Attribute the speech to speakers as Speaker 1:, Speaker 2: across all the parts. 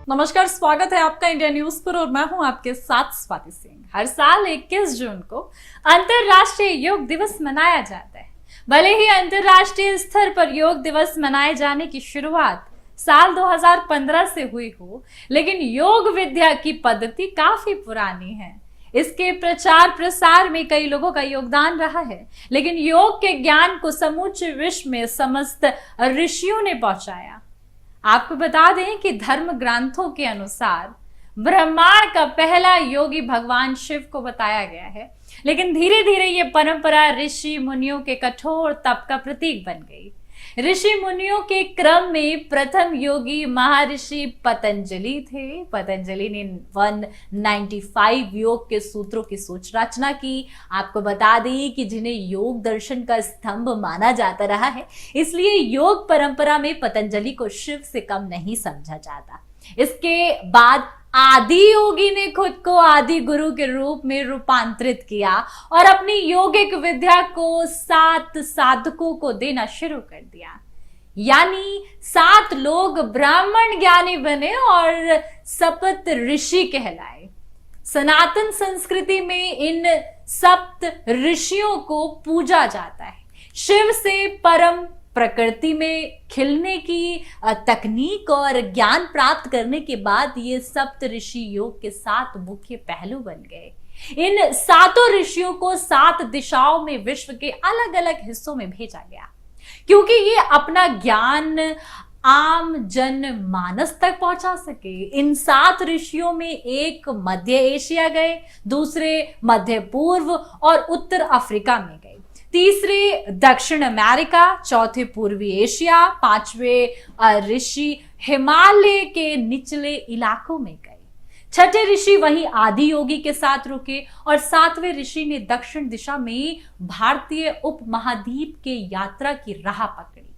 Speaker 1: नमस्कार, स्वागत है आपका इंडिया न्यूज पर और मैं हूं आपके साथ स्वाति सिंह। हर साल 21 जून को अंतरराष्ट्रीय योग दिवस मनाया जाता है। भले ही अंतरराष्ट्रीय स्तर पर योग दिवस मनाए जाने की शुरुआत साल 2015 से हुई हो, लेकिन योग विद्या की पद्धति काफी पुरानी है। इसके प्रचार प्रसार में कई लोगों का योगदान रहा है, लेकिन योग के ज्ञान को समूचे विश्व में समस्त ऋषियों ने पहुंचाया। आपको बता दें कि धर्म ग्रंथों के अनुसार ब्रह्मांड का पहला योगी भगवान शिव को बताया गया है, लेकिन धीरे धीरे ये परंपरा ऋषि मुनियों के कठोर तप का प्रतीक बन गई। ऋषि मुनियों के क्रम में प्रथम योगी महर्षि पतंजलि थे। पतंजलि ने 195 योग के सूत्रों की सोच रचना की। आपको बता दें कि जिन्हें योग दर्शन का स्तंभ माना जाता रहा है, इसलिए योग परंपरा में पतंजलि को शिव से कम नहीं समझा जाता। इसके बाद आदि योगी ने खुद को आदि गुरु के रूप में रूपांतरित किया और अपनी योगिक विद्या को 7 साधकों को देना शुरू कर दिया। यानी 7 लोग ब्राह्मण ज्ञानी बने और सप्त ऋषि कहलाए। सनातन संस्कृति में इन सप्त ऋषियों को पूजा जाता है। शिव से परम प्रकृति में खिलने की तकनीक और ज्ञान प्राप्त करने के बाद ये सप्त ऋषि योग के 7 मुख्य पहलू बन गए। इन 7 ऋषियों को 7 दिशाओं में विश्व के अलग अलग हिस्सों में भेजा गया, क्योंकि ये अपना ज्ञान आम जन मानस तक पहुंचा सके। इन 7 ऋषियों में एक मध्य एशिया गए, दूसरे मध्य पूर्व और उत्तर अफ्रीका में गए, तीसरे दक्षिण अमेरिका, चौथे पूर्वी एशिया, 5वें ऋषि हिमालय के निचले इलाकों में गए, छठे ऋषि वहीं आदि योगी के साथ रुके और 7वें ऋषि ने दक्षिण दिशा में भारतीय उपमहाद्वीप के यात्रा की राह पकड़ी।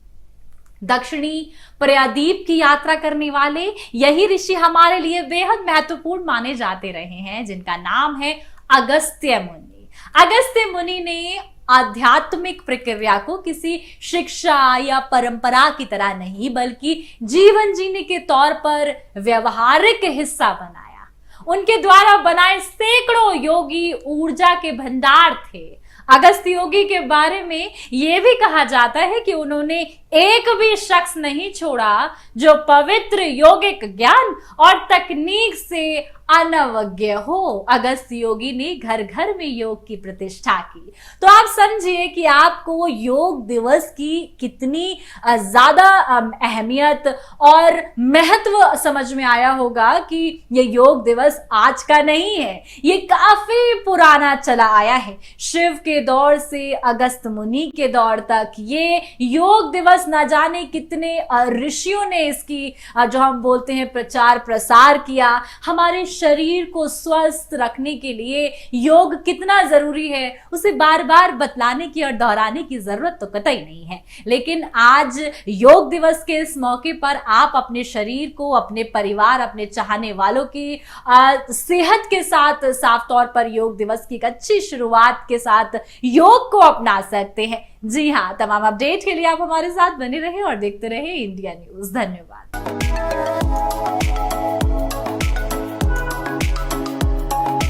Speaker 1: दक्षिणी प्रायद्वीप की यात्रा करने वाले यही ऋषि हमारे लिए बेहद महत्वपूर्ण माने जाते रहे हैं, जिनका नाम है अगस्त्य मुनि। अगस्त्य मुनि ने आध्यात्मिक प्रक्रिया को किसी शिक्षा या परंपरा की तरह नहीं, बल्कि जीवन जीने के तौर पर व्यवहारिक हिस्सा बनाया। उनके द्वारा बनाए सैकड़ों योगी ऊर्जा के भंडार थे। अगस्त्य योगी के बारे में यह भी कहा जाता है कि उन्होंने एक भी शख्स नहीं छोड़ा जो पवित्र योगिक ज्ञान और तकनीक से अनवज्ञ हो। अगस्त्य योगी ने घर घर में योग की प्रतिष्ठा की। तो आप समझिए कि आपको योग दिवस की कितनी ज्यादा अहमियत और महत्व समझ में आया होगा कि ये योग दिवस आज का नहीं है, ये काफी पुराना चला आया है। शिव के दौर से अगस्त्य मुनि के दौर तक ये योग दिवस न जाने कितने ऋषियों ने इसकी जो हम बोलते हैं प्रचार प्रसार किया। हमारे शरीर को स्वस्थ रखने के लिए योग कितना जरूरी है उसे बार बार बतलाने की और दोहराने की जरूरत तो कतई नहीं है। लेकिन आज योग दिवस के इस मौके पर आप अपने शरीर को, अपने परिवार, अपने चाहने वालों की सेहत के साथ साफ तौर पर योग दिवस की एक अच्छी शुरुआत के साथ योग को अपना सकते हैं। जी हाँ, तमाम अपडेट के लिए आप हमारे साथ बने रहे और देखते रहे इंडिया न्यूज। धन्यवाद।